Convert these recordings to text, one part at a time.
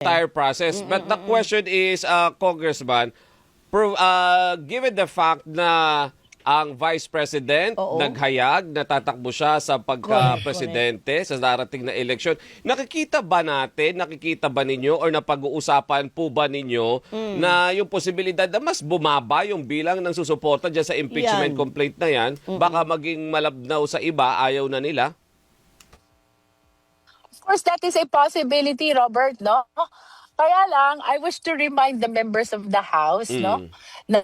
entire process. But the question is, Congressman, given the fact na ang Vice President Oo. naghayag na tatakbo siya sa pagka-presidente sa darating na eleksyon, nakikita ba ninyo or napag-uusapan po ba ninyo na yung posibilidad na mas bumaba yung bilang ng susuporta dyan sa impeachment Yan. complaint na yan? Baka maging malabnaw sa iba, ayaw na nila? Of course, that is a possibility, Robert, no? Kaya lang, I wish to remind the members of the House, no, na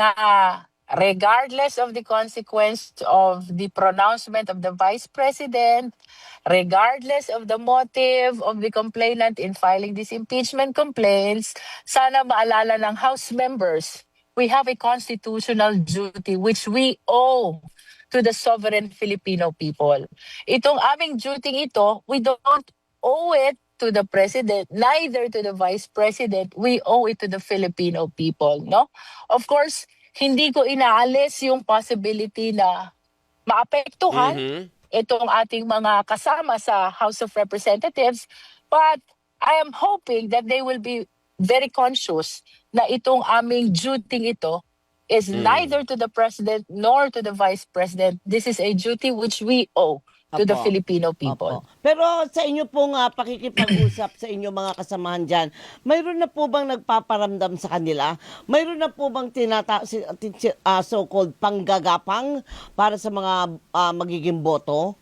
regardless of the consequence of the pronouncement of the Vice President, regardless of the motive of the complainant in filing these impeachment complaints, sana maalala ng House members, we have a constitutional duty which we owe to the sovereign Filipino people. Itong aming duty ito, we don't owe it to the president, neither to the vice president. We owe it to the Filipino people, no? Of course, hindi ko inaalis yung possibility na maapektuhan itong ating mga kasama sa House of Representatives, but I am hoping that they will be very conscious na itong aming duty ito is neither to the president nor to the vice president. This is a duty which we owe to the Apo. Filipino people. Opo. Pero sa inyo pong pakikipag-usap sa inyo mga kasamahan dyan, mayroon na po bang nagpaparamdam sa kanila? Mayroon na po bang so-called panggagapang para sa mga magiging boto?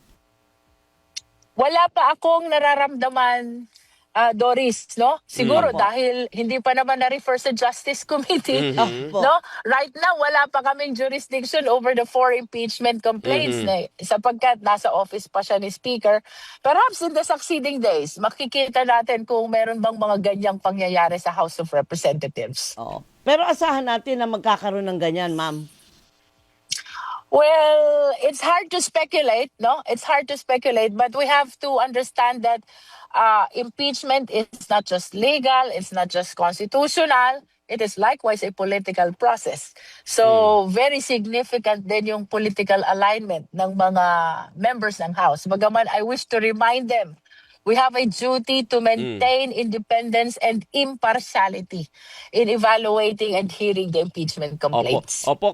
Wala pa akong nararamdaman, Doris, no? Siguro Opo. dahil hindi pa naman na-refer sa Justice Committee, Opo. no? Right now, wala pa kaming jurisdiction over the 4 impeachment complaints na sapagkat nasa office pa siya ni Speaker. Perhaps in the succeeding days, makikita natin kung meron bang mga ganyang pangyayari sa House of Representatives. Oo. Pero asahan natin na magkakaroon ng ganyan, ma'am. Well, it's hard to speculate, no? It's hard to speculate, but we have to understand that impeachment is not just legal, it's not just constitutional, it is likewise a political process. So, very significant din yung political alignment ng mga members ng House. Bagaman, I wish to remind them, we have a duty to maintain independence and impartiality in evaluating and hearing the impeachment complaints. Opo.